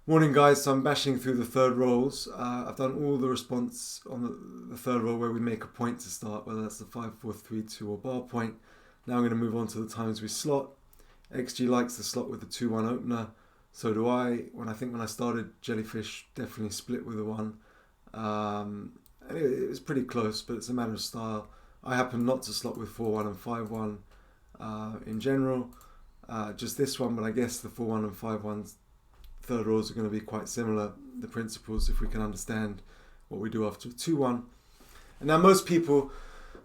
Morning guys, so I'm bashing through the third rolls. I've done all the response on the third roll where we make a point to start, whether that's the 5, 4, 3, 2 or bar point. Now I'm going to move on to the times we slot. XG likes the slot with the 2-1 opener, so do I. When I started, Jellyfish definitely split with the 1. It was pretty close, but it's a matter of style. I happen not to slot with 4-1 and 5-1 in general. Just this one, but I guess the 4-1 and 5-1 third rolls are going to be quite similar, the principles, if we can understand what we do after a 2-1. And now most people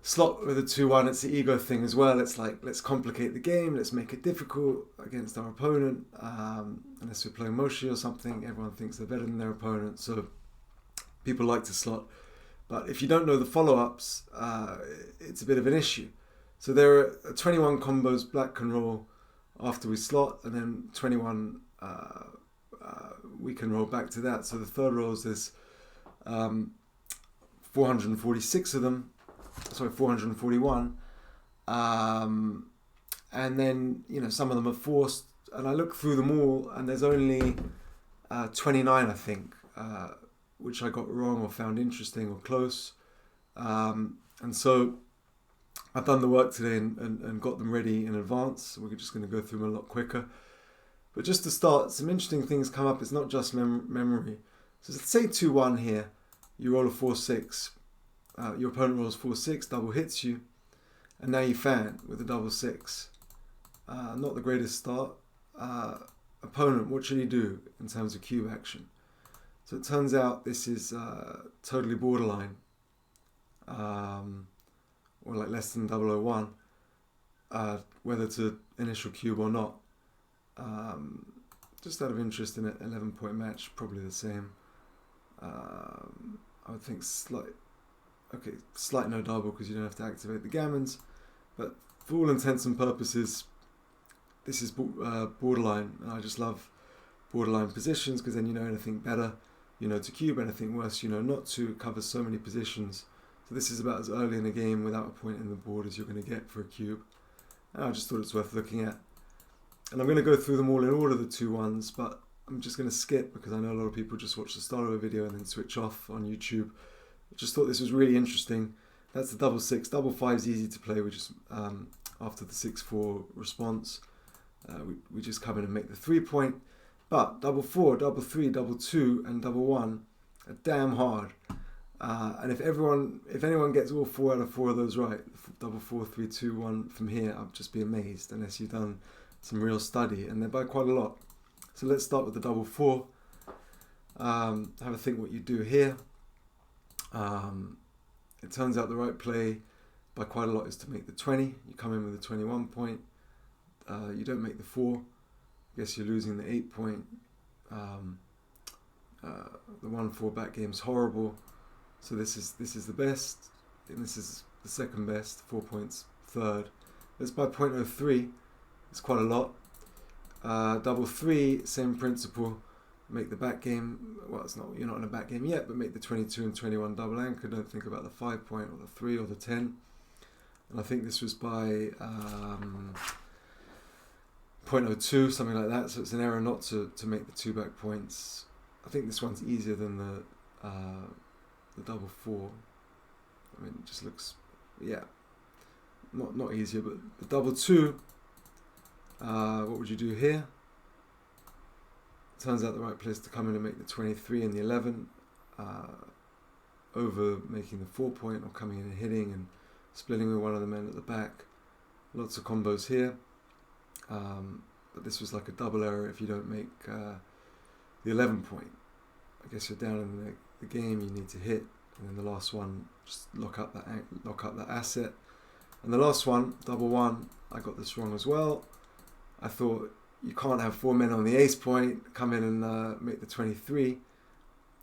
slot with a 2-1, it's the ego thing as well. It's like, let's complicate the game, let's make it difficult against our opponent. Unless we're playing Moshi or something, everyone thinks they're better than their opponent, so people like to slot. But if you don't know the follow-ups, it's a bit of an issue. So there are 21 combos black can roll after we slot, and then 21 we can roll back to that. So the third rolls, there's 446 of them, 441. And then, some of them are forced, and I look through them all, and there's only 29, I think, which I got wrong or found interesting or close. And so I've done the work today and got them ready in advance. We're just going to go through them a lot quicker. But just to start, some interesting things come up. It's not just memory. So let's say 2-1 here. You roll a 4-6. Your opponent rolls 4-6, double hits you. And now you fan with a double 6. Not the greatest start. Opponent, what should he do in terms of cube action? So it turns out this is totally borderline. Or like less than 001. Whether to initial cube or not. Just out of interest in an 11-point match, probably the same. I would think slight no double because you don't have to activate the gammons. But for all intents and purposes, this is borderline. And I just love borderline positions because then you know anything better, to cube, anything worse, not to. It covers so many positions. So this is about as early in the game without a point in the board as you're going to get for a cube. And I just thought it's worth looking at. And I'm going to go through them all in order, the 2-1s, but I'm just going to skip because I know a lot of people just watch the start of a video and then switch off on YouTube. I just thought this was really interesting. That's the double 6. Double 5 is easy to play. We just, after the 6-4 response, we just come in and make the 3-point. But double 4, double 3, double 2, and double 1 are damn hard. And if anyone gets all 4 out of 4 of those right, double 4, 3, 2, 1 from here, I'll just be amazed unless you've done some real study, and they're by quite a lot. So let's start with the double 4. Have a think what you do here. It turns out the right play by quite a lot is to make the 20. You come in with a 21 point. You don't make the 4. I guess you're losing the 8 point. The 1-4 back game's horrible. So this is the best, and this is the second best. 4 points third. It's by 0.03. It's quite a lot. Double 3, same principle. Make the back game. Well, you're not in a back game yet, but make the 22 and 21 double anchor. Don't think about the 5 point or the 3 or the 10. And I think this was by 0.02, something like that. So it's an error not to make the 2 back points. I think this one's easier than the double 4. I mean, it just looks, not easier, but the double 2. What would you do here? Turns out the right place to come in and make the 23 and the 11 over making the 4 point or coming in and hitting and splitting with one of the men at the back. Lots of combos here. But this was like a double error if you don't make the 11 point. I guess you're down in the game, you need to hit, and then the last one, just lock up that asset. And the last one, double 1, I got this wrong as well. I thought you can't have 4 men on the ace point, come in and make the 23,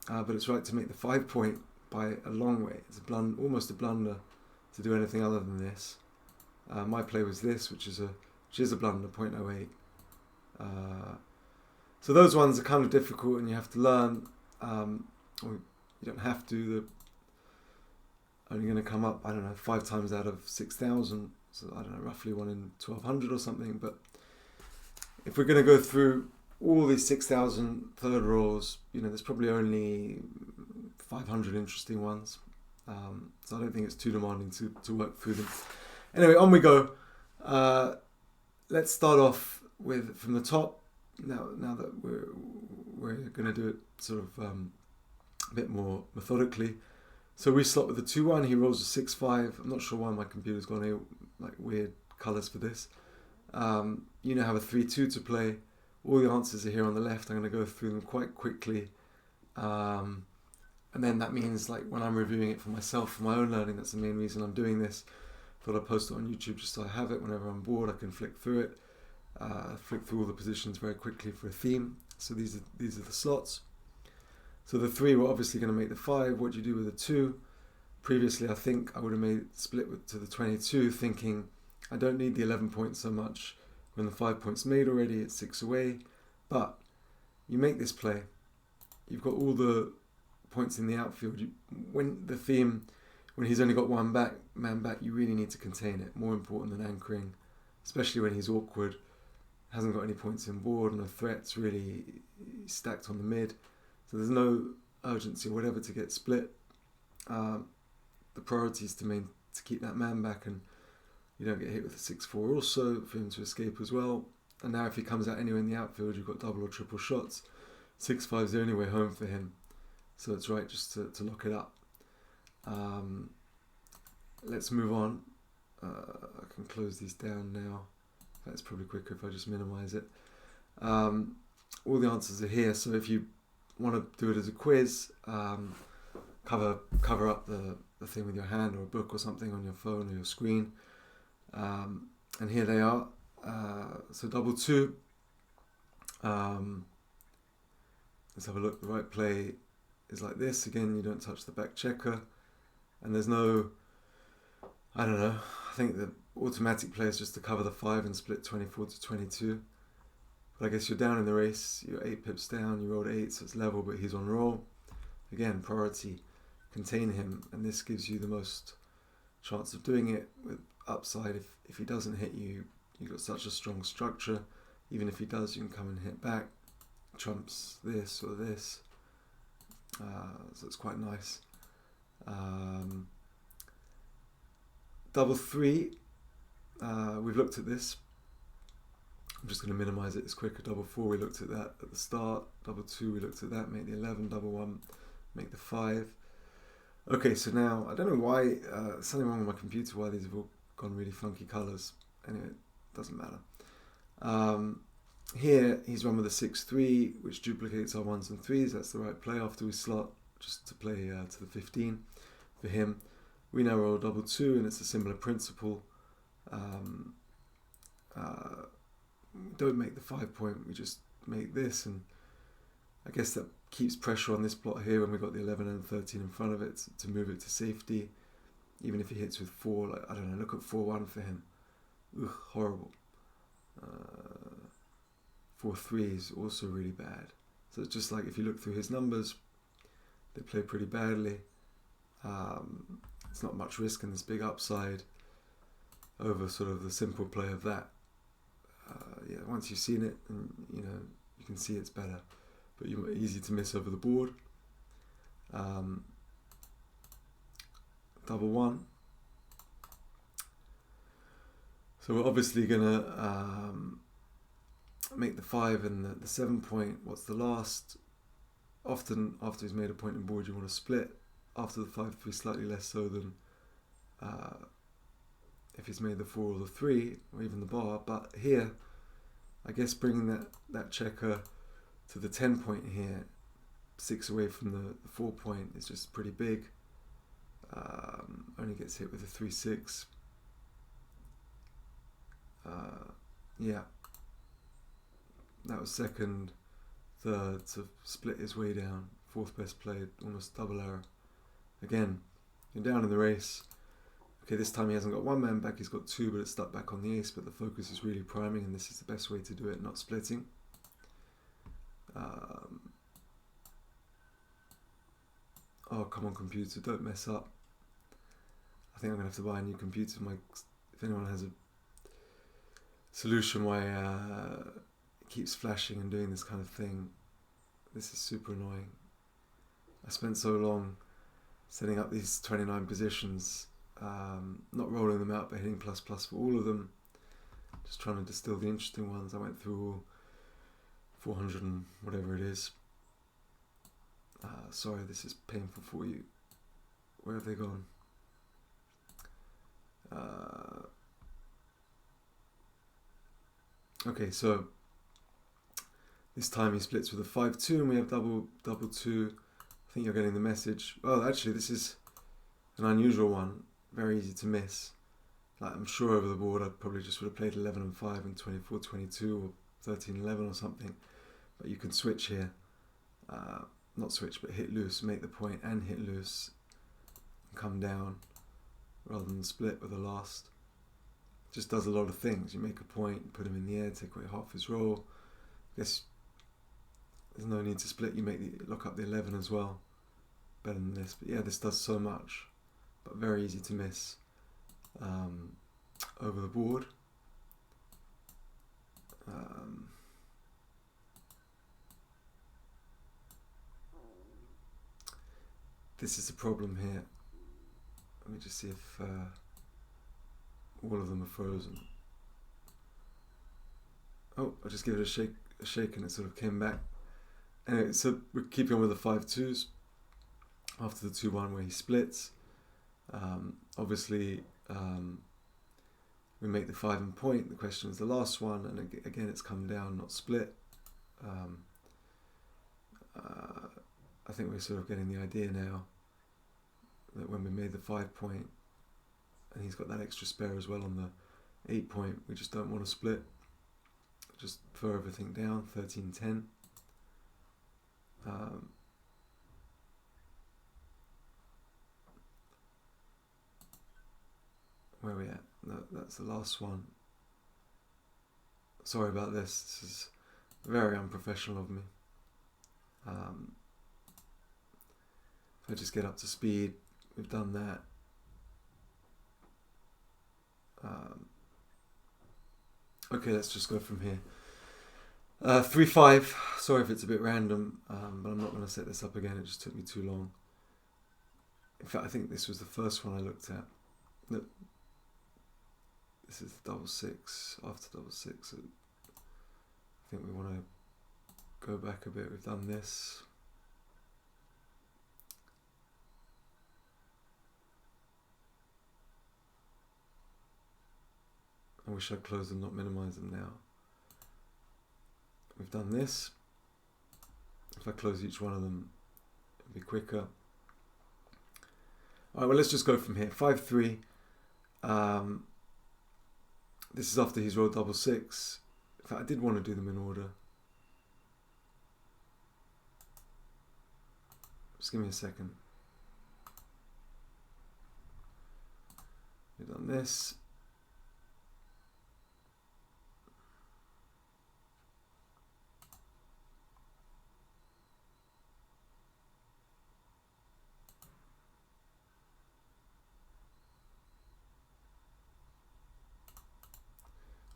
but it's right to make the 5 point by a long way. It's almost a blunder to do anything other than this. My play was this, which is a blunder, 0.08. So those ones are kind of difficult, and you have to learn. Or you don't have to. They're only going to come up, 5 times out of 6,000. So roughly 1 in 1,200 or something, but if we're going to go through all these 6,000 third rolls, there's probably only 500 interesting ones. So I don't think it's too demanding to work through them. Anyway, on we go. Let's start off from the top. Now that we're going to do it sort of a bit more methodically. So we slot with the 2-1. He rolls a 6-5. I'm not sure why my computer's gone like weird colours for this. You now have a 3-2 to play. All the answers are here on the left. I'm going to go through them quite quickly. And then that means, like, when I'm reviewing it for myself, for my own learning, that's the main reason I'm doing this. Thought I'd post it on YouTube just so I have it. Whenever I'm bored, I can flick through it. Flick through all the positions very quickly for a theme. So these are the slots. So the 3, we're obviously going to make the 5. What do you do with the 2? Previously, I think I would have made split to the 22, thinking I don't need the 11 points so much. When the 5 points made already, it's 6 away. But you make this play. You've got all the points in the outfield. When he's only got one man back, you really need to contain it. More important than anchoring, especially when he's awkward, hasn't got any points in board, no threats, really stacked on the mid. So there's no urgency or whatever to get split. The priority is to keep that man back, and you don't get hit with a 6-4 also, for him to escape as well. And now if he comes out anywhere in the outfield, you've got double or triple shots. 6-5 is the only way home for him. So it's right just to lock it up. Let's move on. I can close these down now. That's probably quicker if I just minimize it. All the answers are here. So if you want to do it as a quiz, cover up the thing with your hand or a book or something on your phone or your screen. And here they are. So double 2. Let's have a look. The right play is like this. Again, you don't touch the back checker. And there's no, I don't know, I think the automatic play is just to cover the 5 and split 24 to 22. But I guess you're down in the race. You're 8 pips down. You rolled 8, so it's level, but he's on roll. Again, priority. Contain him. And this gives you the most chance of doing it with upside. If he doesn't hit you, you've got such a strong structure. Even if he does, you can come and hit back. Trumps this or this. So it's quite nice. Double 3. We've looked at this. I'm just going to minimize it. It's quicker. Double 4, we looked at that at the start. Double 2, we looked at that. Make the 11. Double 1, make the 5. Okay, so now, I don't know why, something wrong with my computer, why these have all gone really funky colours. Anyway, it doesn't matter. Here, he's run with a 6-3, which duplicates our 1s and 3s. That's the right play after we slot, just to play to the 15 for him. We now roll double 2, and it's a similar principle. Don't make the 5 point, we just make this, and I guess that keeps pressure on this plot here when we've got the 11 and 13 in front of it to move it to safety. Even if he hits with 4, like, I don't know, look at 4-1 for him. Ugh, horrible. 4-3 is also really bad. So it's just like if you look through his numbers, they play pretty badly. It's not much risk in this big upside over sort of the simple play of that. Once you've seen it, and you can see it's better, but you're easy to miss over the board. Double 1. So we're obviously gonna make the 5 and the 7 point. What's the last? Often after he's made a point in board, you want to split. After the 5-3, slightly less so than if he's made the 4 or the 3, or even the bar. But here, I guess bringing that checker to the 10 point here, 6 away from the 4 point, is just pretty big. Only gets hit with a 3-6. Yeah, that was second, third, to split his way down. 4th best played, almost double error. Again, you're down in the race. Okay, this time he hasn't got 1 man back, he's got 2, but it's stuck back on the ace, but the focus is really priming, and this is the best way to do it, not splitting. Oh, come on, computer, don't mess up. I think I'm going to have to buy a new computer. If anyone has a solution why it keeps flashing and doing this kind of thing. This is super annoying. I spent so long setting up these 29 positions, not rolling them out but hitting plus plus for all of them, just trying to distill the interesting ones. I went through all 400 and whatever it is. Sorry, this is painful for you. Where have they gone? Okay, so this time he splits with a 5-2 and we have double 2. I think you're getting the message. Well, actually, this is an unusual one. Very easy to miss. Like, I'm sure over the board I probably just would have played 11 and 5 and 24-22 or 13-11 or something. But you can switch here. Not switch, but hit loose, make the point and hit loose. And come down rather than split with the last. Just does a lot of things. You make a point, put him in the air, take away half his roll. I guess there's no need to split. You lock up the 11 as well. Better than this. But yeah, this does so much. But very easy to miss over the board. This is the problem here. Let me just see if all of them are frozen. Oh, I'll just give it a shake and it sort of came back. Anyway, so we're keeping on with the 5-2s after the 2-1 where he splits. Obviously, we make the 5 and point. The question is the last one, and again it's come down, not split. I think we're sort of getting the idea now that when we made the 5 point, and he's got that extra spare as well on the 8 point, we just don't want to split. Just throw everything down, 13-10. Where are we at? No, that's the last one. Sorry about this. This is very unprofessional of me. If I just get up to speed, we've done that. Okay, let's just go from here. 3-5. Sorry if it's a bit random, but I'm not going to set this up again. It just took me too long. In fact, I think this was the first one I looked at. No, this is the double 6. After double 6, I think we want to go back a bit. We've done this. I wish I'd close them, not minimize them now. We've done this. If I close each one of them, it'll be quicker. Alright, well, let's just go from here. 5-3. This is after he's rolled double 6. In fact, I did want to do them in order. Just give me a second. We've done this.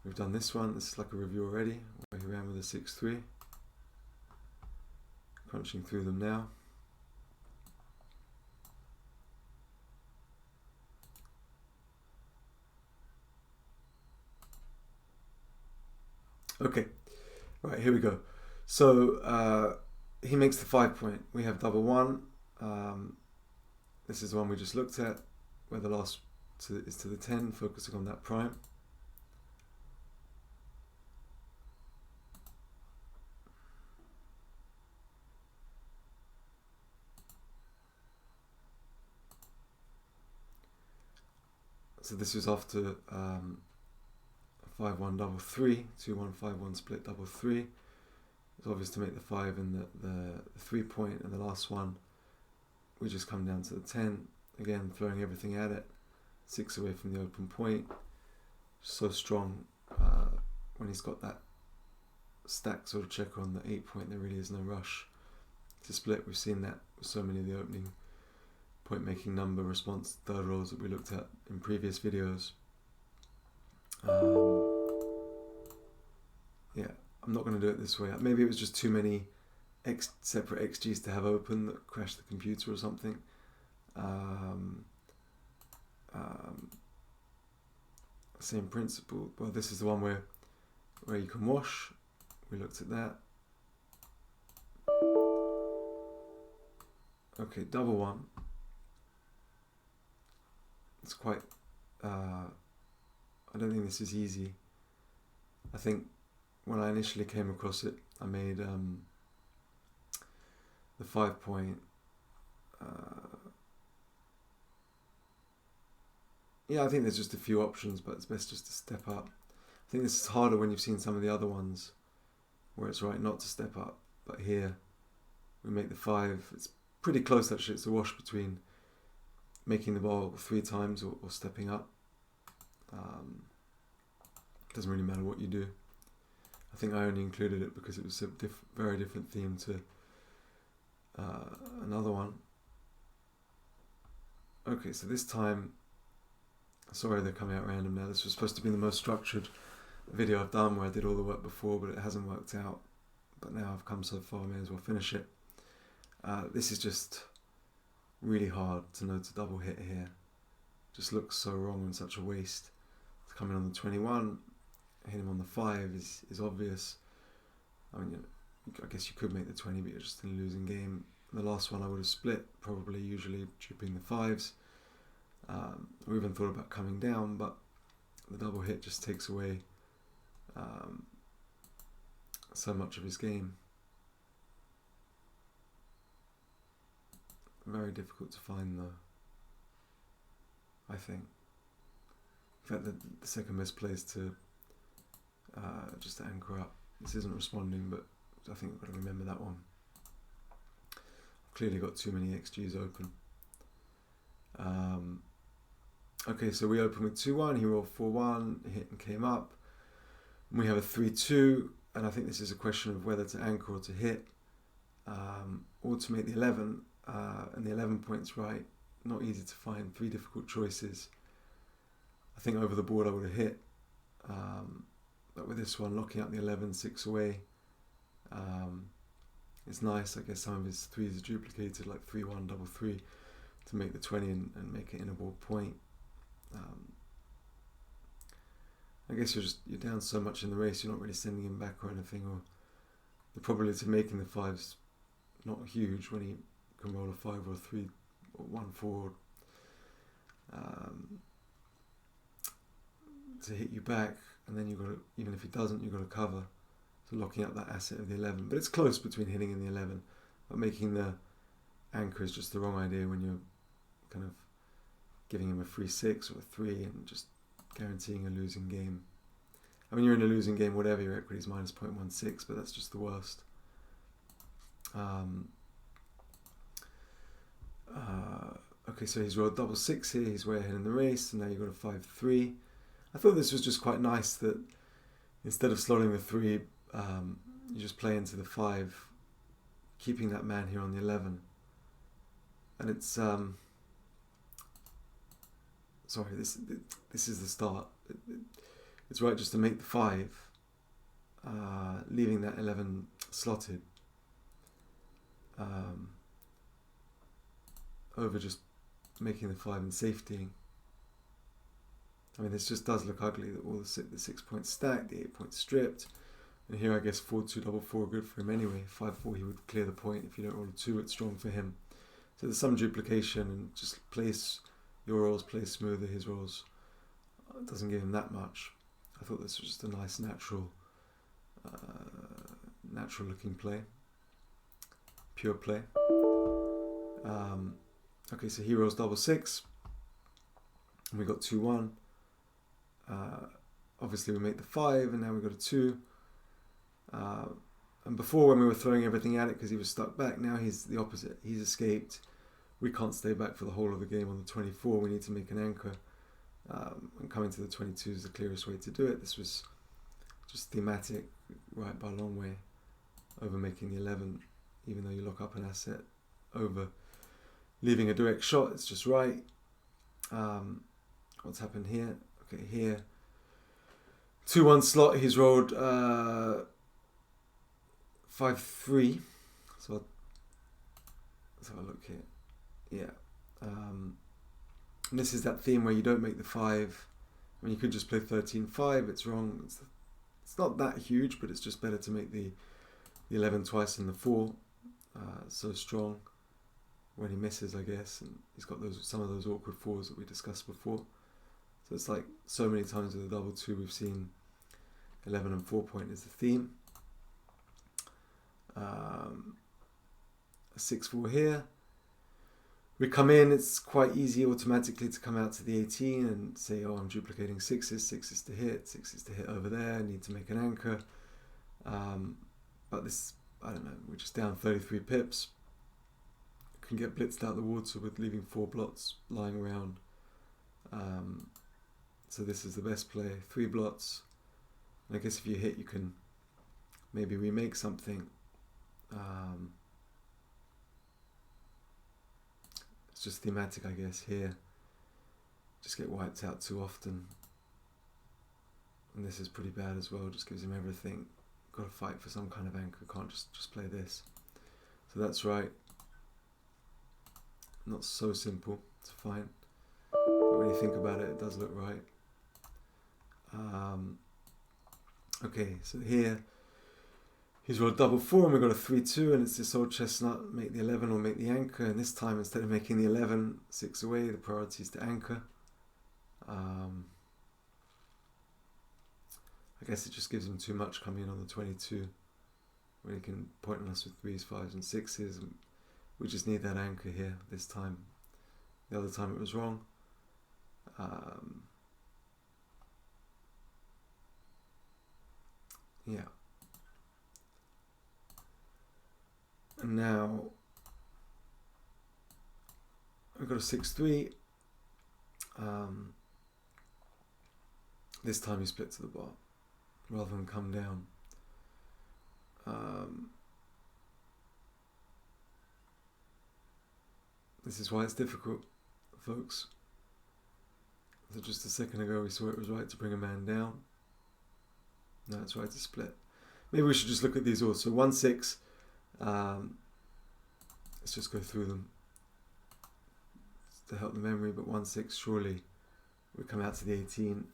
We've done this one. This is like a review already, where he ran with a 6-3. Crunching through them now. Okay, right, here we go. So he makes the 5 point. We have double 1. This is the one we just looked at, where the last is to the 10, focusing on that prime. So this was after 5-1 double 3, 2-1 5-1 split double 3. It's obvious to make the 5 and the 3 point, and the last one we just come down to the 10. Again, throwing everything at it. 6 away from the open point. So strong when he's got that stack sort of checker on the 8 point. There really is no rush to split. We've seen that with so many of the opening point making number response third rolls that we looked at in previous videos. Yeah, I'm not going to do it this way. Maybe it was just too many separate XGs to have open that crashed the computer or something. Same principle. Well, this is the one where you can wash. We looked at that. Okay, double one. It's quite, I don't think this is easy. I think when I initially came across it, I made the 5 point, yeah, I think there's just a few options, but it's best just to step up. I think this is harder when you've seen some of the other ones where it's right not to step up, but here we make the 5. It's pretty close actually. It's a wash between making the ball 3 times or stepping up. Doesn't really matter what you do. I think I only included it because it was a very different theme to another one. Okay, so this time, sorry they're coming out random now. This was supposed to be the most structured video I've done where I did all the work before, but it hasn't worked out. But now I've come so far, I may as well finish it. This is just really hard to know to double hit here. Just looks so wrong and such a waste. It's coming on the 21, hit him on the 5 is obvious. I mean, I guess you could make the 20, but you're just in a losing game. The last one I would have split, probably usually duping the 5s. We even thought about coming down, but the double hit just takes away so much of his game. Very difficult to find though, I think. In fact, the second misplay is to just to anchor up. This isn't responding, but I think I've got to remember that one. I've clearly got too many XGs open. Okay, so we open with 2-1, he rolled 4-1, hit and came up. And we have a 3-2, and I think this is a question of whether to anchor or to hit, or to make the 11. And the 11 points right, not easy to find, 3 difficult choices. I think over the board I would have hit, but with this one, locking out the 11, 6 away, it's nice. I guess some of his 3s are duplicated, like 3-1, double 3, to make the 20 and make it in a board point. I guess you're down so much in the race, you're not really sending him back or anything, or the probability of making the 5's not huge when he can roll a 5 or a 3 or 1-4 to hit you back, and then you've got to, even if he doesn't, you've got to cover, so locking up that asset of the 11. But it's close between hitting and the 11, but making the anchor is just the wrong idea when you're kind of giving him a free 6 or a 3 and just guaranteeing a losing game. I mean, you're in a losing game, whatever, your equity is minus 0.16, but that's just the worst. Okay, so he's rolled double 6 here, he's way ahead in the race, and now you've got a 5-3. I thought this was just quite nice that instead of slotting the 3, you just play into the 5, keeping that man here on the 11. And it's, sorry, this is the start. It's right just to make the 5, leaving that 11 slotted, over just making the 5 and safetying. I mean, this just does look ugly, that all the 6 points stacked, the 8 points stripped, and here I guess 4-2, double 4 are good for him anyway. 5-4 he would clear the point. If you don't roll a 2, it's strong for him. So there's some duplication, and just place your rolls, play smoother, his rolls. It doesn't give him that much. I thought this was just a nice natural looking play, pure play. Okay, so he rolls double 6, and we got 2-1. Obviously we make the 5, and now we've got a 2. And before, when we were throwing everything at it because he was stuck back, now he's the opposite. He's escaped. We can't stay back for the whole of the game on the 24. We need to make an anchor. And coming to the 22 is the clearest way to do it. This was just thematic, right by a long way, over making the 11, even though you lock up an asset, over leaving a direct shot. It's just right. What's happened here? Okay, here 2-1 slot. He's rolled 5-3. So let's have a look here. Yeah. And this is that theme where you don't make the 5. I mean, you could just play 13-5. It's wrong. It's not that huge, but it's just better to make the 11 twice and the 4. So strong when he misses, I guess, and he's got some of those awkward 4s that we discussed before. So it's like so many times with the double 2 we've seen 11 and 4 point is the theme. A 6-4 here. We come in, it's quite easy automatically to come out to the 18 and say, oh, I'm duplicating 6s, 6s to hit, 6s to hit over there, I need to make an anchor. But this, I don't know, we're just down 33 pips. Can get blitzed out the water with leaving 4 blots lying around. So this is the best play, 3 blots. And I guess if you hit, you can maybe remake something. It's just thematic, I guess, here. Just get wiped out too often. And this is pretty bad as well, just gives him everything. Got to fight for some kind of anchor, can't just play this. So that's right. Not so simple, it's fine. But when you think about it, it does look right. Okay, so here, he's rolled double 4 and we've got a 3-2 and it's this old chestnut, make the 11 or make the anchor, and this time instead of making the 11, 6 away, the priority is to anchor. I guess it just gives him too much coming in on the 22 when he can point on us with 3s, 5s and 6s, and we just need that anchor here this time. The other time it was wrong. Yeah. And now we've got a 6-3. This time he split to the bar rather than come down. This is why it's difficult, folks. So just a second ago we saw it was right to bring a man down. Now it's right to split. Maybe we should just look at these odds. So 1-6. Let's just go through them to help the memory. But 1-6, surely we come out to the 18,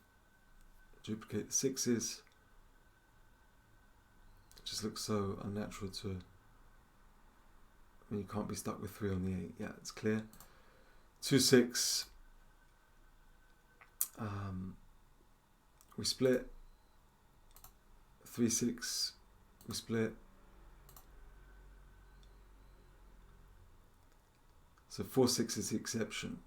duplicate the 6s. It just looks so unnatural to. I mean, you can't be stuck with 3 on the 8. Yeah, it's clear. 2-6. We split. 3-6. We split. So 4-6 is the exception.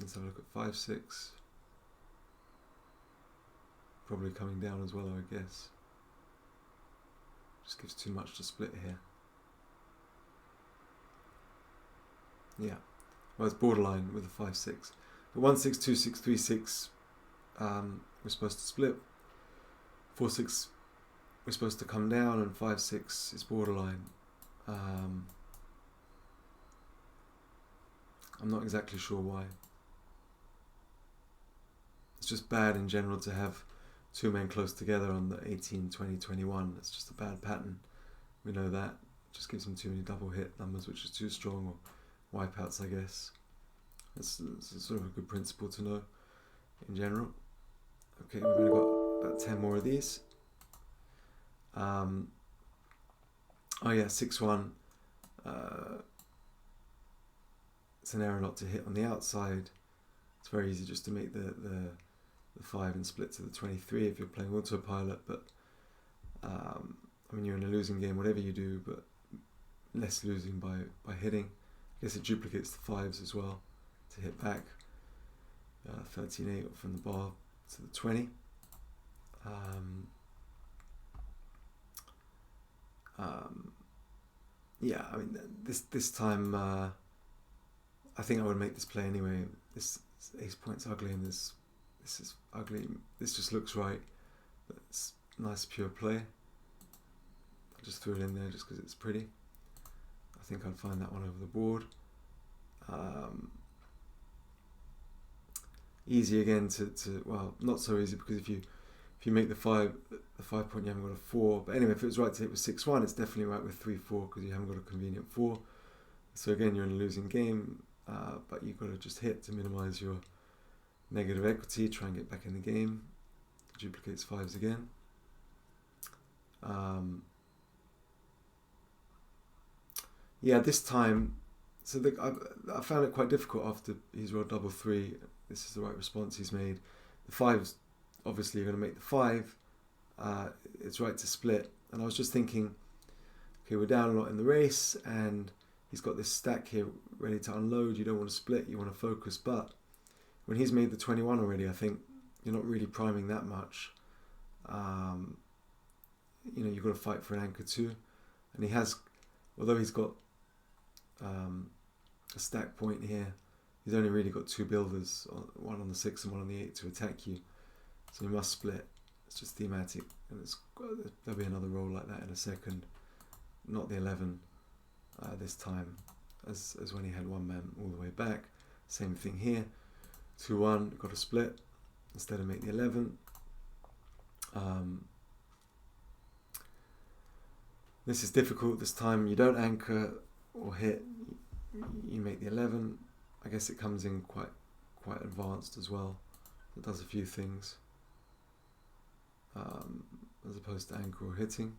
Let's have a look at 5-6. Probably coming down as well, I guess. Just gives too much to split here. Yeah. Well, it's borderline with the 5-6. But 1-6, 2-6, 3-6, we're supposed to split. 4-6, we're supposed to come down, and 5-6 is borderline. I'm not exactly sure why. It's just bad in general to have 2 men close together on the 18, 20, 21. It's just a bad pattern. We know that. It just gives them too many double hit numbers, which is too strong, or wipeouts, I guess. It's sort of a good principle to know in general. Okay, we've only got about 10 more of these. Oh yeah, 6-1. It's an error not to hit on the outside. It's very easy just to make the 5 and split to the 23 if you're playing autopilot, but I mean, you're in a losing game whatever you do, but less losing by hitting. I guess it duplicates the 5s as well to hit back. 13-8 from the bar to the 20. Yeah, I mean, this time I think I would make this play anyway. This ace point's ugly, and this is ugly. This just looks right, but it's nice pure play. I just threw it in there just because it's pretty. I think I'd find that one over the board. Easy again to well, not so easy, because if you if you make the 5 point, you haven't got a 4. But anyway, if it was right to hit with 6-1, it's definitely right with 3-4 because you haven't got a convenient 4. So again, you're in a losing game, but you've got to just hit to minimize your negative equity, try and get back in the game. Duplicates 5s again. Yeah, this time, so I found it quite difficult after he's rolled double 3. This is the right response he's made. The 5s, obviously you're going to make the 5. It's right to split. And I was just thinking, okay, we're down a lot in the race and he's got this stack here ready to unload. You don't want to split, you want to focus. But when he's made the 21 already, I think you're not really priming that much. You know, you've got to fight for an anchor too. And he has, although he's got a stack point here, he's only really got 2 builders, one on the 6 and one on the 8 to attack you. So you must split. It's just thematic. And there'll be another roll like that in a second. Not the 11 this time, as when he had 1 man all the way back. Same thing here. 2-1, got to split instead of make the 11. This is difficult. This time you don't anchor or hit, you make the 11. I guess it comes in quite advanced as well. It does a few things as opposed to anchor or hitting.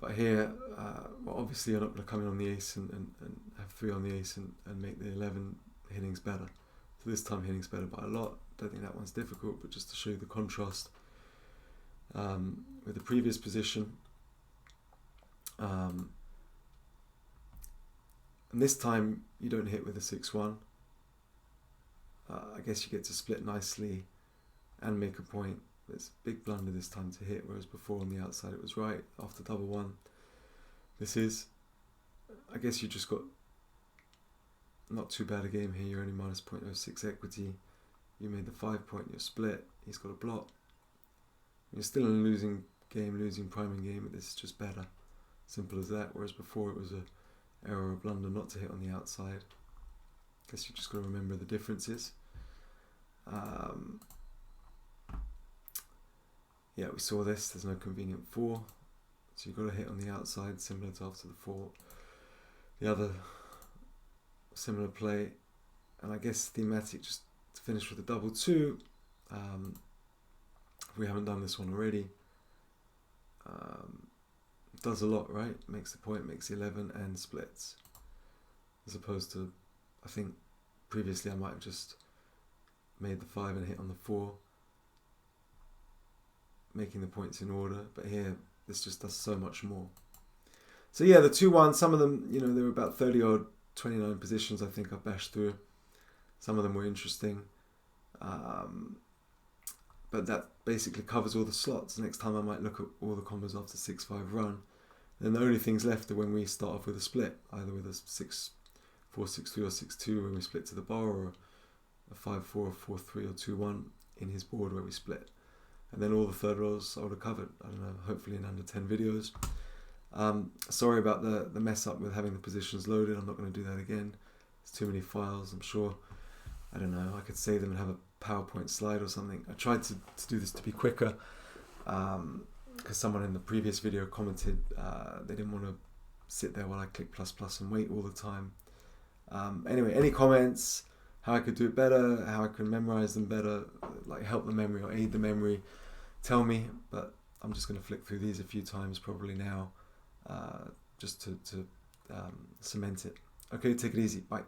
But here, well, obviously you're not going to come in on the ace and have 3 on the ace and make the 11 hitting's better. So this time hitting's better by a lot. Don't think that one's difficult, but just to show you the contrast with the previous position. And this time you don't hit with a 6-1. I guess you get to split nicely and make a point. It's a big blunder this time to hit, whereas before on the outside it was right after double 1. This is, I guess you just got not too bad a game here. You're only minus 0.06 equity. You made the 5 point, you're split. He's got a block. You're still in a losing game, losing priming game, but this is just better. Simple as that. Whereas before it was a error or blunder not to hit on the outside. Guess you just got to remember the differences. Yeah, we saw this. There's no convenient 4, so you've got to hit on the outside, similar to after the 4. The other similar play, and I guess thematic just to finish with a double 2. If we haven't done this one already, does a lot, right? Makes the point, makes the 11, and splits. As opposed to, I think previously I might have just made the 5 and hit on the 4, making the points in order. But here, this just does so much more. So yeah, the 2-1, some of them, you know, there were about 30 odd, 29 positions I think I bashed through. Some of them were interesting. But that basically covers all the slots. Next time I might look at all the combos after 6-5 run. Then the only things left are when we start off with a split, either with a 6-4, 6-3 or 6-2 when we split to the bar, or a 5-4, 4-3 or 2-1 in his board where we split. And then all the third rolls I would have covered, I don't know, hopefully in under 10 videos. Sorry about the mess up with having the positions loaded. I'm not going to do that again. There's too many files, I'm sure. I don't know, I could save them and have a PowerPoint slide or something. I tried to do this to be quicker because someone in the previous video commented they didn't want to sit there while I click ++ and wait all the time. Anyway, any comments, how I could do it better, how I can memorize them better, like help the memory or aid the memory, tell me. But I'm just going to flick through these a few times probably now just to cement it. Okay, take it easy. Bye.